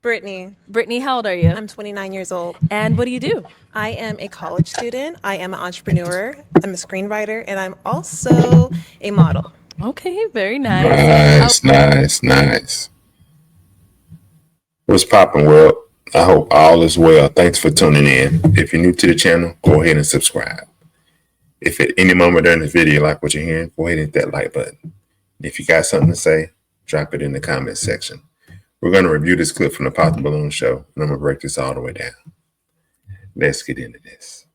Brittany. Brittany, how old are you? I'm 29 years old. And what do you do? I am a college student. I am an entrepreneur. I'm a screenwriter, and I'm also a model. Okay, very nice. Nice, nice, nice. What's poppin', world? I hope all is well. Thanks for tuning in. If you're new to the channel, go ahead and subscribe. If at any moment during this video you like what you're hearing, go ahead and hit that like button. If you got something to say, drop it in the comment section. We're going to review this clip from the Pop the Balloon show, and I'm going to break this all the way down. Let's get into this.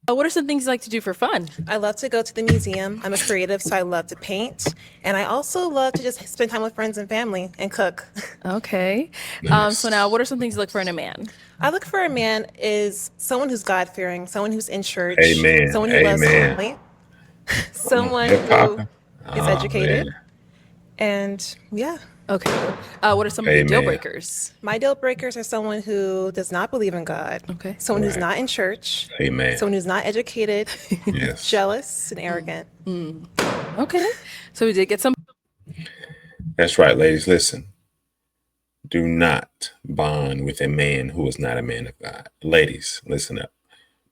What are some things you like to do for fun? I love to go to the museum. I'm a creative, so I love to paint. And I also love to just spend time with friends and family and cook. Okay. Nice. So now, what are some things you look for in a man? I look for a man is someone who's God-fearing, someone who's in church, Amen. someone who loves Amen. family, someone Hip who poppin'. is educated, and yeah. Okay. What are some of your deal Amen. breakers? My deal breakers are someone who does not believe in God, Okay. someone who's Right. not in church, Amen. someone who's not educated, Yes. jealous, and arrogant. Okay. So we did get some. That's right, ladies. Listen. Do not bond with a man who is not a man of God. Ladies, listen up.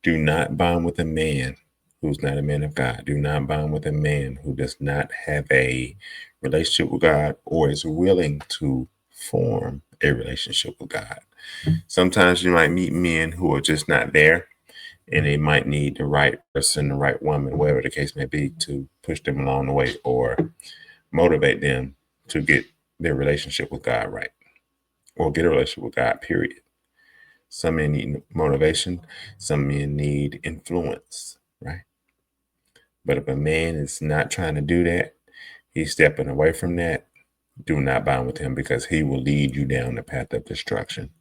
Do not bond with a man who's not a man of God. Do not bond with a man who does not have a relationship with God or is willing to form a relationship with God. Sometimes you might meet men who are just not there, and they might need the right person, the right woman, whatever the case may be, to push them along the way or motivate them to get their relationship with God right or get a relationship with God, period. Some men need motivation, some men need influence, right? But if a man is not trying to do that, he's stepping away from that, do not bond with him because he will lead you down the path of destruction.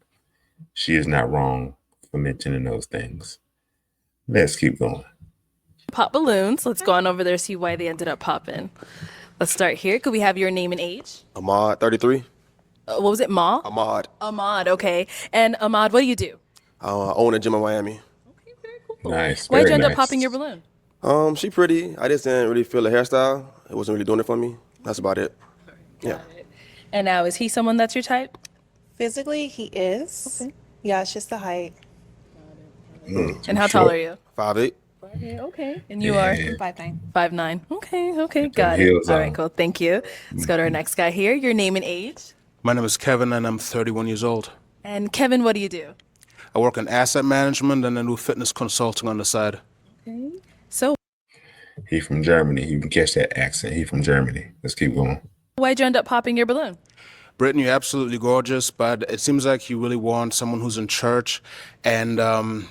She is not wrong for mentioning those things. Let's keep going. Pop balloons. Let's go on over there, see why they ended up popping. Let's start here. Could we have your name and age? Ahmad, 33. What was it, Ma? Ahmad. Ahmad, okay. And Ahmad, what do you do? I own a gym in Miami. Okay, very cool. Nice. Why'd you Very end up nice. popping your balloon? She pretty. I just didn't really feel the hairstyle. It wasn't really doing it for me. That's about it. Yeah. And now, is he someone that's your type? Physically, he is. Okay. Yeah, it's just the height. And how tall are you? 5'8". Okay. And you are? Yeah. 5'9". 5'9". Okay, Get got them it. heels All right, on. cool. Thank you. Let's go to our next guy here. Your name and age. My name is Kevin and I'm 31 years old. And Kevin, what do you do? I work in asset management and I do fitness consulting on the side. Okay. So, He from Germany. You can catch that accent. He from Germany. Let's keep going. why'd you end up popping your balloon? Brittany, you're absolutely gorgeous, but it seems like you really want someone who's in church, and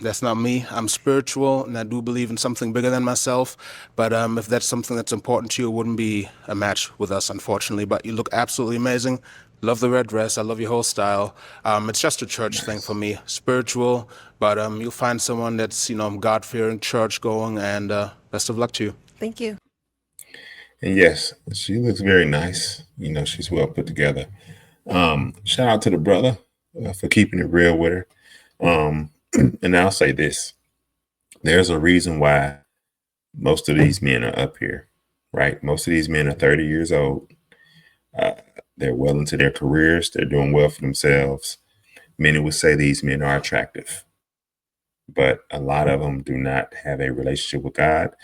that's not me. I'm spiritual, and I do believe in something bigger than myself, but if that's something that's important to you, it wouldn't be a match with us, unfortunately, but you look absolutely amazing. Love the red dress. I love your whole style. It's just a church thing for me. Spiritual, but you'll find someone that's, God-fearing, church-going, and best of luck to you. Thank you. And yes, she looks very nice. She's well put together. Shout out to the brother for keeping it real with her. And I'll say this. There's a reason why most of these men are up here, right? Most of these men are 30 years old. They're well into their careers. They're doing well for themselves. Many would say these men are attractive, but a lot of them do not have a relationship with God.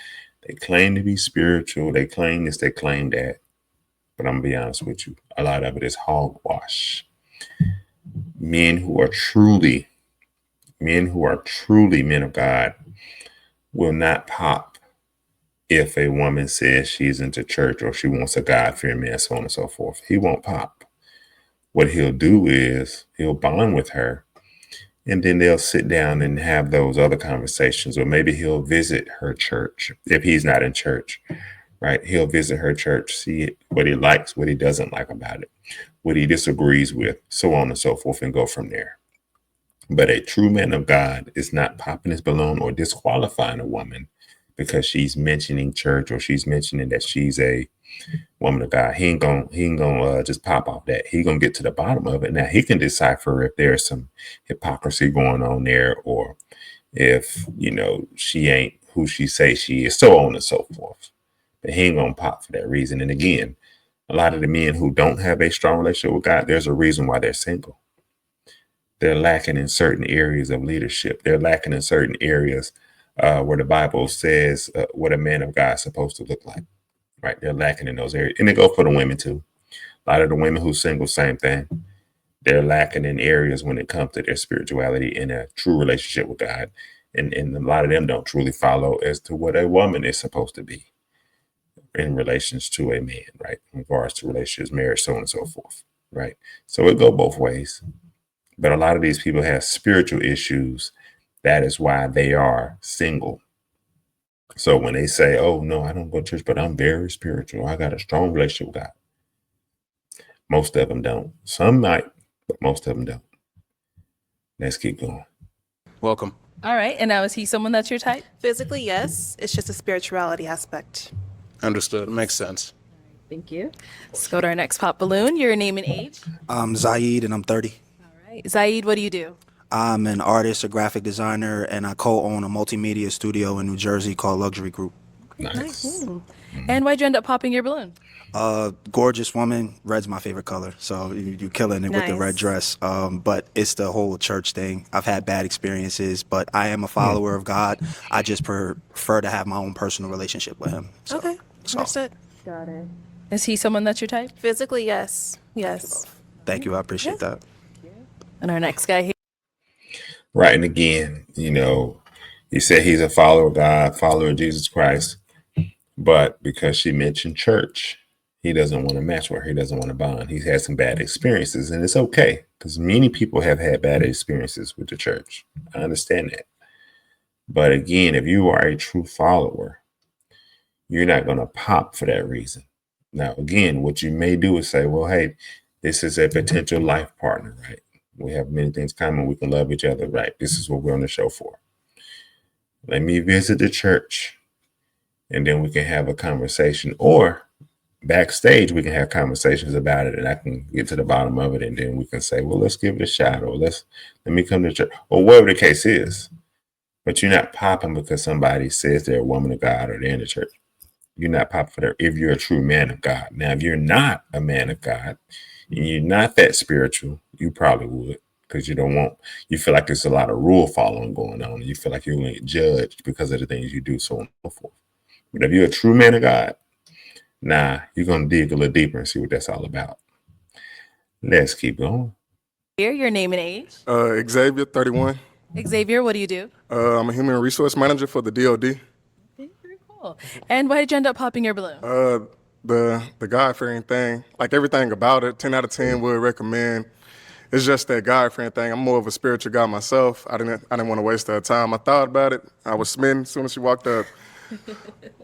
They claim to be spiritual. They claim this, they claim that. But I'm going to be honest with you. A lot of it is hogwash. Men who are truly men of God will not pop if a woman says she's into church or she wants a God-fearing man, so on and so forth. He won't pop. What he'll do is he'll bond with her, and then they'll sit down and have those other conversations, or maybe he'll visit her church if he's not in church, right? He'll visit her church, see what he likes, what he doesn't like about it, what he disagrees with, so on and so forth, and go from there. But a true man of God is not popping his balloon or disqualifying a woman because she's mentioning church or she's mentioning that she's a woman of God. He ain't gonna just pop off that. He gonna get to the bottom of it. Now he can decipher if there's some hypocrisy going on there, or if she ain't who she say she is, so on and so forth. But he ain't gonna pop for that reason. And again, a lot of the men who don't have a strong relationship with God, there's a reason why they're single. They're lacking in certain areas of leadership. They're lacking in certain areas where the Bible says what a man of God is supposed to look like. Right? They're lacking in those areas, and they go for the women too. A lot of the women who single, same thing. They're lacking in areas when it comes to their spirituality and a true relationship with God. And a lot of them don't truly follow as to what a woman is supposed to be in relations to a man, right? In regards to relationships, marriage, so on and so forth, right? So it go both ways. But a lot of these people have spiritual issues. That is why they are single. So when they say, oh, no, I don't go to church, but I'm very spiritual. I got a strong relationship with God. Most of them don't. Some might, but most of them don't. Let's keep going. Welcome. All right. And now is he someone that's your type? Physically, yes. It's just a spirituality aspect. Understood. Makes sense. Thank you. Let's go to our next pop balloon. Your name and age. I'm Zaid and I'm 30. All right. Zaid, what do you do? I'm an artist, a graphic designer, and I co-own a multimedia studio in New Jersey called Luxury Group. Nice. And why'd you end up popping your balloon? Gorgeous woman. Red's my favorite color, so you're killing it with the red Nice. dress. But it's the whole church thing. I've had bad experiences, but I am a follower of God. I just prefer to have my own personal relationship with Him. So, Okay, understood. Got it. Is he someone that's your type? Physically, yes. Yes. thank you. I appreciate that. And our next guy here. Right. And again, he said he's a follower of God, follower of Jesus Christ. But because she mentioned church, he doesn't want to match with her. He doesn't want to bond. He's had some bad experiences, and it's okay because many people have had bad experiences with the church. I understand that. But again, if you are a true follower, you're not going to pop for that reason. Now, again, what you may do is say, well, hey, this is a potential life partner, right? We have many things common. We can love each other, right? This is what we're on the show for. Let me visit the church, and then we can have a conversation, or backstage we can have conversations about it, and I can get to the bottom of it, and then we can say, well, let's give it a shot, or let me come to church, or whatever the case is. But you're not popping because somebody says they're a woman of God or they're in the church. You're not popping for that if you're a true man of God. Now, if you're not a man of God and you're not that spiritual, you probably would, because you feel like there's a lot of rule following going on. You feel like you're going to get judged because of the things you do, so on and so forth. But if you're a true man of God, you're going to dig a little deeper and see what that's all about. Let's keep going. Here, your name and age. Xavier, 31. Xavier, what do you do? I'm a human resource manager for the DOD. Very cool. And why did you end up popping your balloon? The God-fearing thing, like everything about it, 10 out of 10 would recommend. It's just that God-fearing thing. I'm more of a spiritual guy myself. I didn't want to waste that time. I thought about it. I was smitten as soon as she walked up,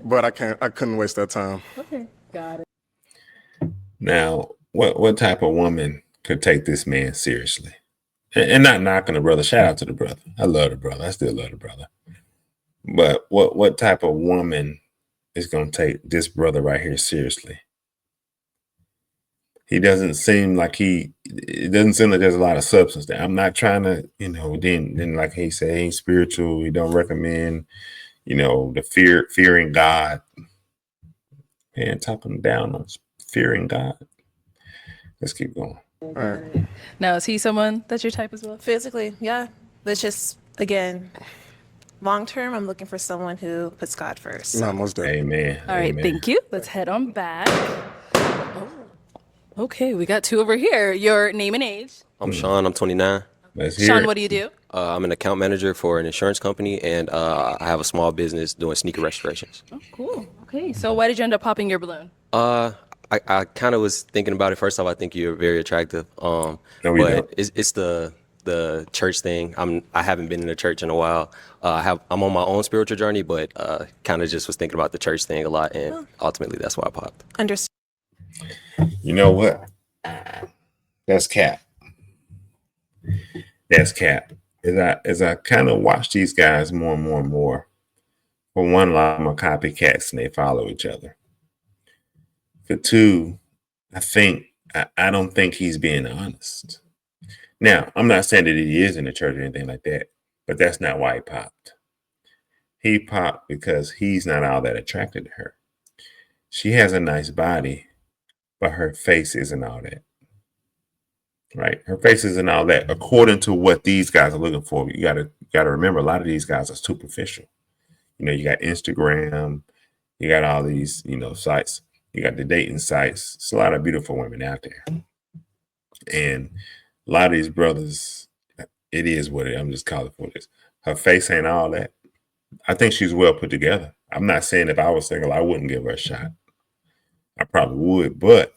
but I couldn't waste that time. Okay, got it. Now, what type of woman could take this man seriously? And not knocking the brother. Shout out to the brother. I love the brother. I still love the brother. But what type of woman is going to take this brother right here seriously? It doesn't seem like there's a lot of substance there. I'm not trying to, then like he said, he ain't spiritual. He don't recommend, the fearing God. And talking down on fearing God. Let's keep going. All right. Now, is he someone that's your type as well? Physically, yeah. That's just, again, long term, I'm looking for someone who puts God first. No, most definitely. Amen. All right, Amen. thank you. Let's head on back. Oh. Okay, we got two over here. Your name and age. I'm Sean. I'm 29. Let's hear Sean, it. what do you do? I'm an account manager for an insurance company, and I have a small business doing sneaker restorations. Oh, cool. Okay, so why did you end up popping your balloon? I kind of was thinking about it. First off, I think you're very attractive. No, we But don't. it's the church thing. I haven't been in the church in a while. I'm on my own spiritual journey, but kind of just was thinking about the church thing a lot, and ultimately that's why I popped. Understood. You know what? That's cap. That's cap. As I kind of watch these guys more and more and more, for one, a lot of them are copycats and they follow each other. For two, I don't think he's being honest. Now, I'm not saying that he is in the church or anything like that, but that's not why he popped. He popped because he's not all that attracted to her. She has a nice body, but her face isn't all that. right? Her face isn't all that according to what these guys are looking for. You gotta remember a lot of these guys are superficial. You know, you got Instagram, you got all these, sites, you got the dating sites. It's a lot of beautiful women out there. And a lot of these brothers, it is what it is. I'm just calling for this. Her face ain't all that. I think she's well put together. I'm not saying if I was single, I wouldn't give her a shot. I probably would, but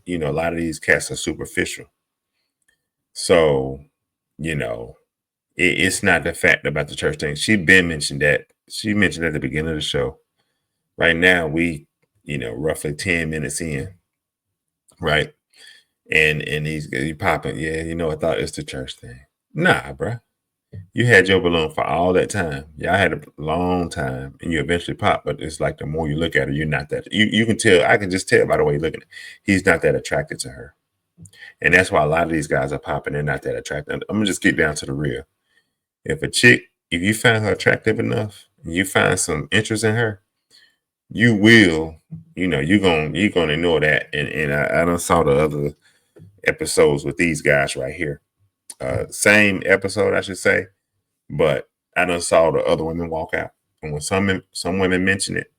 a lot of these cats are superficial. So, it's not the fact about the church thing. She been mentioned that. She mentioned at the beginning of the show. Right now, we, roughly 10 minutes in, right? And he's popping. Yeah, I thought it's the church thing. Nah, bruh. You had your balloon for all that time. Yeah, I had a long time, and you eventually pop. But it's like the more you look at her, you're not that. You can tell. I can just tell by the way you're looking at her. He's not that attracted to her, and that's why a lot of these guys are popping. They're not that attractive. I'm gonna just get down to the real. If you find her attractive enough, and you find some interest in her, you will. You're gonna ignore that. And I done saw the other episodes with these guys right here. Same episode, I should say, but I done saw the other women walk out. And when some women mention it,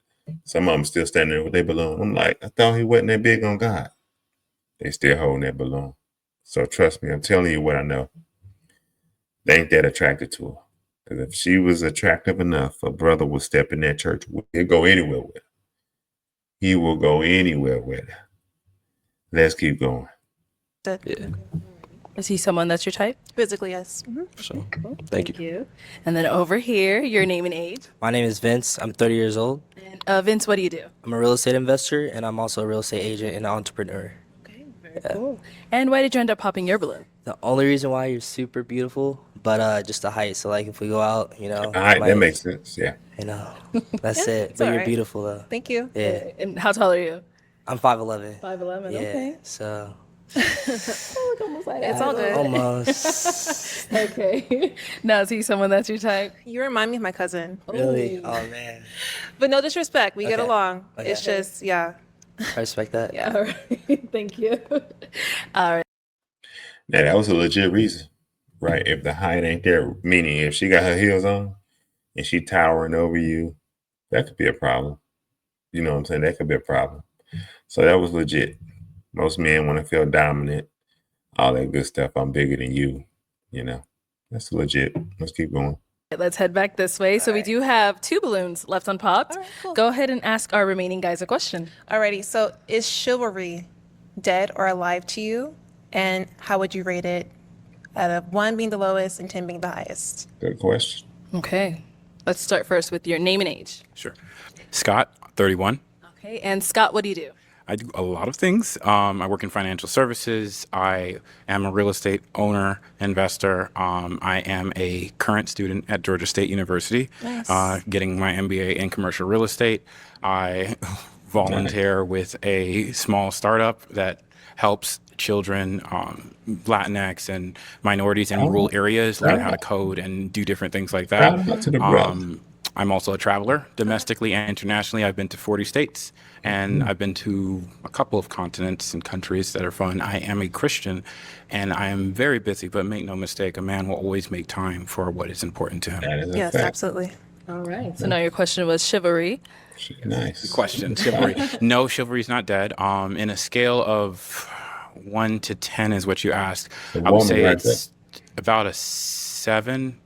some of them still standing there with their balloon. I'm like, I thought he wasn't that big on God. They still holding that balloon. So trust me, I'm telling you what I know. They ain't that attracted to her. Because if she was attractive enough, a brother would step in that church. He'll go anywhere with her. He will go anywhere with her. Let's keep going. Yeah. Is he someone that's your type? Physically, yes. So, thank you. You. And then over here, your name and age. My name is Vince. I'm 30 years old. And Vince, what do you do? I'm a real estate investor, and I'm also a real estate agent and entrepreneur. Okay, very cool. And why did you end up popping your balloon? The only reason why you're super beautiful, but just the height. So like if we go out, All right, that makes sense. Yeah. That's it. it's But all you're right. beautiful though. Thank you. Yeah. And how tall are you? I'm 5'11". 5'11", Yeah. okay. So It's all good. almost. Okay. Now, is he someone that's your type? You remind me of my cousin. Really? Oh man. But no disrespect. We get Okay. along. Okay. It's just, yeah. I respect that. Yeah. All right. Thank you. All right. Now, that was a legit reason, right? If the height ain't there, meaning if she got her heels on and she towering over you, that could be a problem. You know what I'm saying? That could be a problem. So that was legit. Most men want to feel dominant, all that good stuff. I'm bigger than you. That's legit. Let's keep going. Let's head back this way. So we do have 2 balloons left unpopped. All right, cool. Go ahead and ask our remaining guys a question. Alrighty. So is chivalry dead or alive to you? And how would you rate it out of 1 being the lowest and 10 being the highest? Good question. Okay. Let's start first with your name and age. Sure. Scott, 31. Okay. And Scott, what do you do? I do a lot of things. I work in financial services. I am a real estate owner, investor. I am a current student at Georgia State University, Nice. getting my MBA in commercial real estate. I volunteer with a small startup that helps children, Latinx and minorities in rural areas learn how to code and do different things like that. Shout out to the brother. I'm also a traveler domestically and internationally. I've been to 40 states and I've been to a couple of continents and countries that are fun. I am a Christian and I am very busy, but make no mistake, a man will always make time for what is important to him. That is a Yes, fact. absolutely. All right. So now your question was chivalry. Nice. Question, chivalry. No, chivalry is not dead. In a scale of 1 to 10 is what you asked. The I would woman say right it's about a 7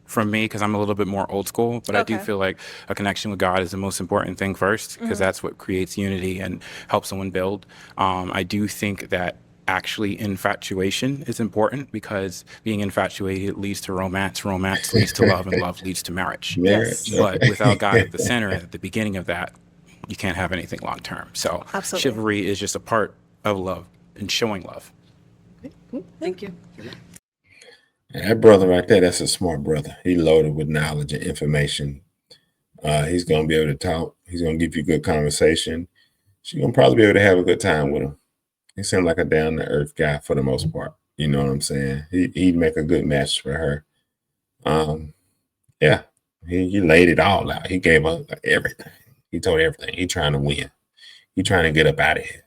from me because I'm a little bit more old school, but I do Okay. feel like a connection with God is the most important thing first because that's what creates unity and helps someone build. I do think that actually infatuation is important because being infatuated leads to romance, romance leads to love, and love leads to marriage. Marriage. But without God at the center, at the beginning of that, you can't have anything long term. So Absolutely. chivalry is just a part of love and showing love. Thank you. And that brother right there, that's a smart brother. He loaded with knowledge and information. He's going to be able to talk. He's going to give you good conversation. She's going to probably be able to have a good time with him. He seemed like a down-to-earth guy for the most part. You know what I'm saying? He'd make a good match for her. Yeah, he laid it all out. He gave up everything. He told everything. He trying to win. He trying to get up out of here.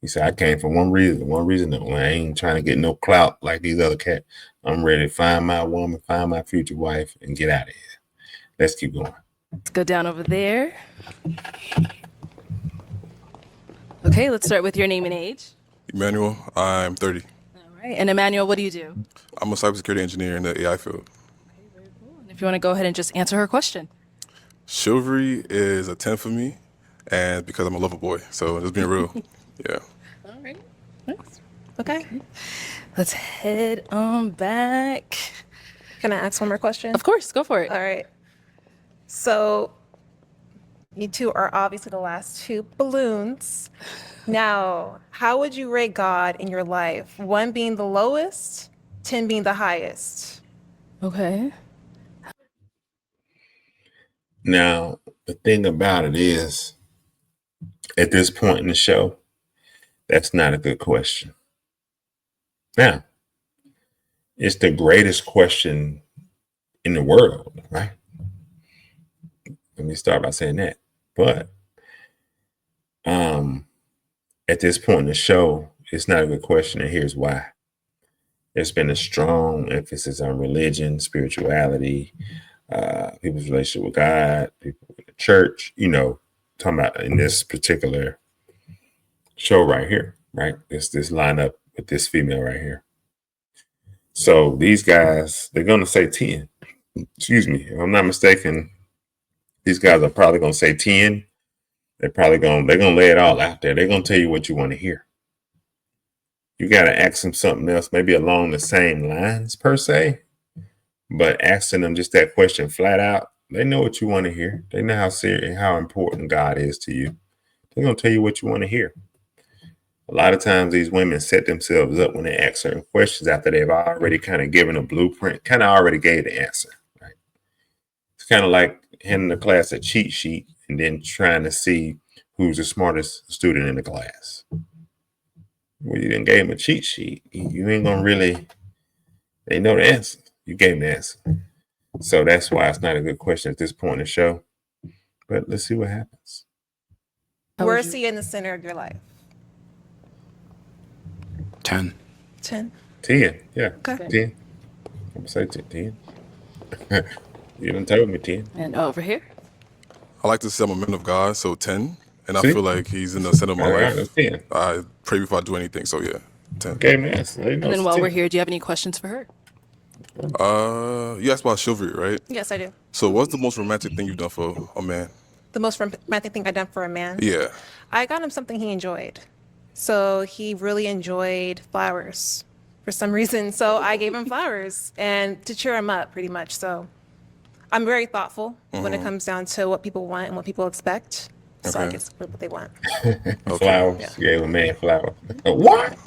He said, I came for one reason. One reason that I ain't trying to get no clout like these other cats. I'm ready to find my woman, find my future wife, and get out of here. Let's keep going. Let's go down over there. Okay, let's start with your name and age. Emmanuel, I'm 30. All right. And Emmanuel, what do you do? I'm a cybersecurity engineer in the AI field. And if you want to go ahead and just answer her question. Chivalry is a 10 for me, and because I'm a lover boy, so just being real. Yeah. All right. Thanks. Okay. Let's head on back. Can I ask one more question? Of course, go for it. All right. So you two are obviously the last two balloons. Now, how would you rate God in your life? 1 being the lowest, 10 being the highest. Okay. Now, the thing about it is, at this point in the show, that's not a good question. Now, it's the greatest question in the world, right? Let me start by saying that. But at this point in the show, it's not a good question, and here's why. There's been a strong emphasis on religion, spirituality, people's relationship with God, people with the church, talking about in this particular show right here, right? This lineup with this female right here. So these guys, they're going to say 10. Excuse me. If I'm not mistaken, these guys are probably going to say 10. They're going to lay it all out there. They're going to tell you what you want to hear. You got to ask them something else, maybe along the same lines per se, but asking them just that question flat out, they know what you want to hear. They know how serious, how important God is to you. They're going to tell you what you want to hear. A lot of times these women set themselves up when they ask certain questions after they've already kind of given a blueprint, kind of already gave the answer, right? It's kind of like handing the class a cheat sheet and then trying to see who's the smartest student in the class. Well, you didn't gave them a cheat sheet. You ain't going to really, they know the answer. You gave them the answer. So that's why it's not a good question at this point in the show. But let's see what happens. Where is he in the center of your life? 10. 10. 10. Yeah. Okay. 10. I'm going to say 10. You done told me 10. And over here. I like to say I'm a man of God, so 10. And I See? feel like he's in the center of my All right, life. that's 10. I pray before I do anything, so yeah, 10. Okay, man. And then while we're here, do you have any questions for her? You asked about chivalry, right? Yes, I do. So what's the most romantic thing you've done for a man? The most romantic thing I've done for a man? Yeah. I got him something he enjoyed. So he really enjoyed flowers for some reason. So I gave him flowers and to cheer him up pretty much. So I'm very thoughtful when it comes down to what people want and what people expect. So I Okay. guess what they want. Flowers. Yeah. You gave a man flowers. What?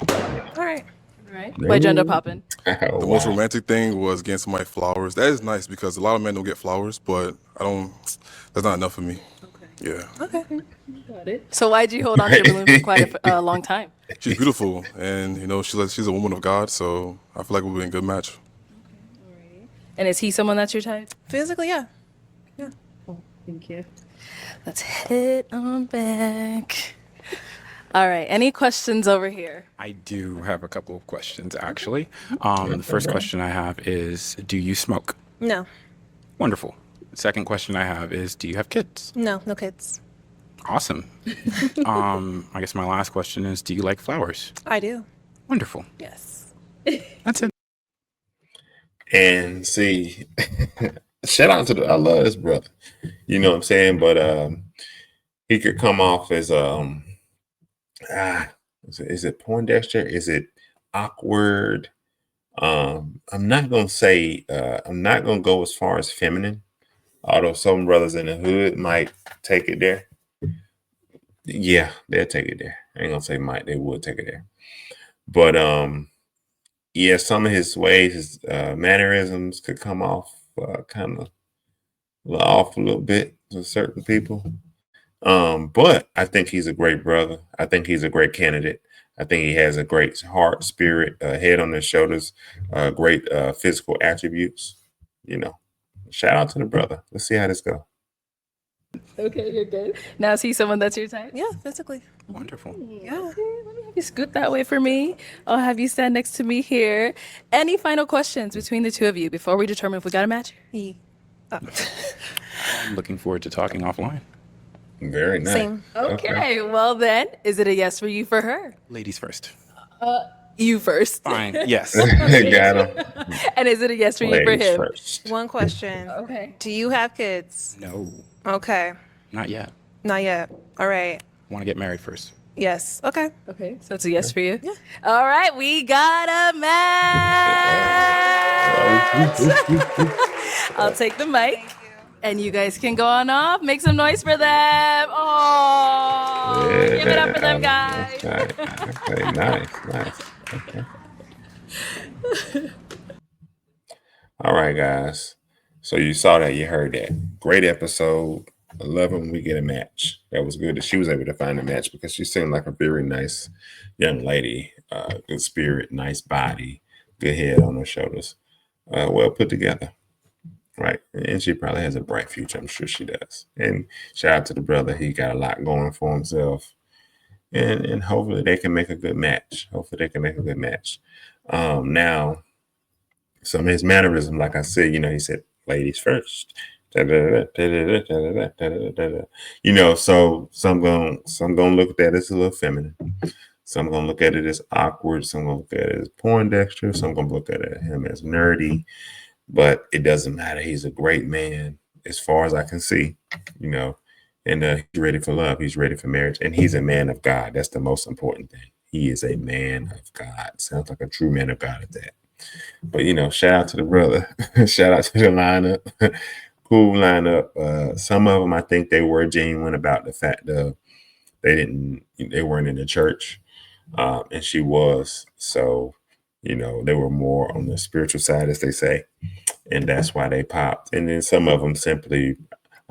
All right. All right. Why gender poppin'? Oh, The most wow. romantic thing was getting somebody flowers. That is nice because a lot of men don't get flowers, but that's not enough for me. Yeah. Okay. Got it. So why'd you hold on to your balloon for quite a long time? She's beautiful, and she's a woman of God, so I feel like we'll be a good match. And is he someone that's your type? Physically, yeah. Thank you. Let's head on back. All right. Any questions over here? I do have a couple of questions, actually. The first question I have is, do you smoke? No. Wonderful. Second question I have is, do you have kids? No. No kids. Awesome. I guess my last question is, do you like flowers? I do. Wonderful. Yes. That's it. And see, shout out to I love this brother. You know what I'm saying? But he could come off as is it Poindexter? Is it awkward? I'm not gonna say I'm not gonna go as far as feminine, although some brothers in the hood might take it there. Yeah, they'll take it there. I ain't gonna say might, they would take it there. But yeah, some of his ways, his mannerisms could come off kind of off a little bit to certain people. But I think he's a great brother. I think he's a great candidate. I think he has a great heart, spirit, head on his shoulders, great physical attributes. Shout out to the brother. Let's see how this goes. Okay, you're good. Now is he someone that's your type? Yeah, physically. Wonderful. Yeah. Let me have you scoot that way for me. I'll have you stand next to me here. Any final questions between the two of you before we determine if we got a match? I'm looking forward to talking offline. Very nice. Same. Okay, well then, is it a yes for you for her? Ladies first. You first. Fine. Yes. Got him. And is it a yes for you for Ladies him? first. One question. Okay. Do you have kids? No, Okay. not yet. Not yet. All right. Want to get married first. Yes. Okay. Okay, so it's a yes for you? Yeah. All right, we got a match. I'll take the mic. And you guys can go on off. Make some noise for them. Oh, give it up for them, guys. Okay, nice. Okay. All right, guys. So you saw that, you heard that. Great episode. I love it when we get a match. That was good that she was able to find a match because she seemed like a very nice young lady. Good spirit, nice body, good head on her shoulders. Well put together. Right. And she probably has a bright future. I'm sure she does. And shout out to the brother. He got a lot going for himself. And hopefully they can make a good match. Now, some of his mannerism, like I said, he said, ladies first. So some gonna look at that as a little feminine. Some gonna look at it as awkward. Some gonna look at it as Poindexter. Some gonna look at him as nerdy. But it doesn't matter. He's a great man, as far as I can see, and he's ready for love. He's ready for marriage, and he's a man of God. That's the most important thing. He is a man of God. Sounds like a true man of God at that. But shout out to the brother. Shout out to the lineup. Cool lineup. Some of them, I think they were genuine about the fact that they weren't in the church, and she was. So, they were more on the spiritual side, as they say, and that's why they popped. And then some of them simply,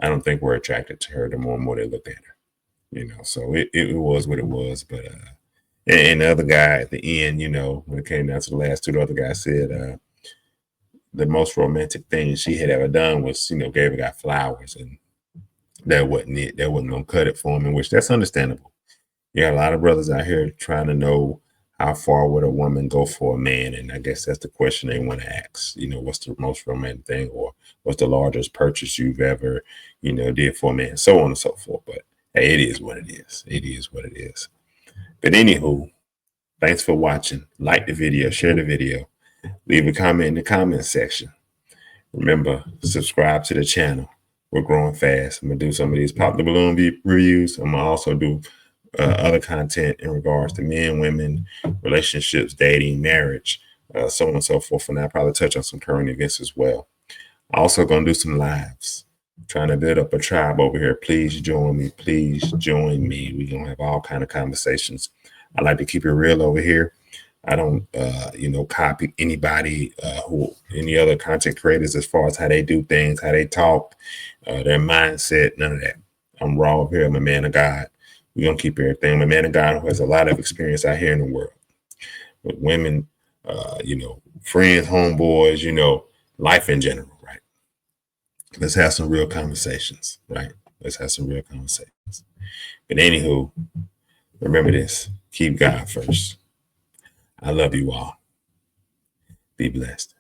I don't think were attracted to her. The more and more they looked at her, So it was what it was. But and the other guy at the end, when it came down to the last two, the other guy said the most romantic thing she had ever done was, gave a guy flowers, and that wasn't it. That wasn't gonna cut it for him, in which that's understandable. You got a lot of brothers out here trying to know how far would a woman go for a man, and I guess that's the question they want to ask. What's the most romantic thing, or what's the largest purchase you've ever, did for a man, so on and so forth. But hey, it is what it is. It is what it is. But anywho, thanks for watching. Like the video, share the video, leave a comment in the comment section. Remember, subscribe to the channel. We're growing fast. I'm gonna do some of these Pop the Balloon reviews. I'm gonna also do other content in regards to men, women, relationships, dating, marriage, so on and so forth. And I'll probably touch on some current events as well. Also gonna do some lives. Trying to build up a tribe over here. Please join me. Please join me. We're gonna have all kind of conversations. I like to keep it real over here. I don't copy anybody any other content creators as far as how they do things, how they talk, their mindset, none of that. I'm raw over here. I'm a man of God. We're going to keep everything. I'm a man of God who has a lot of experience out here in the world with women, friends, homeboys, life in general, right? Let's have some real conversations, right? Let's have some real conversations. But anywho, remember this. Keep God first. I love you all. Be blessed.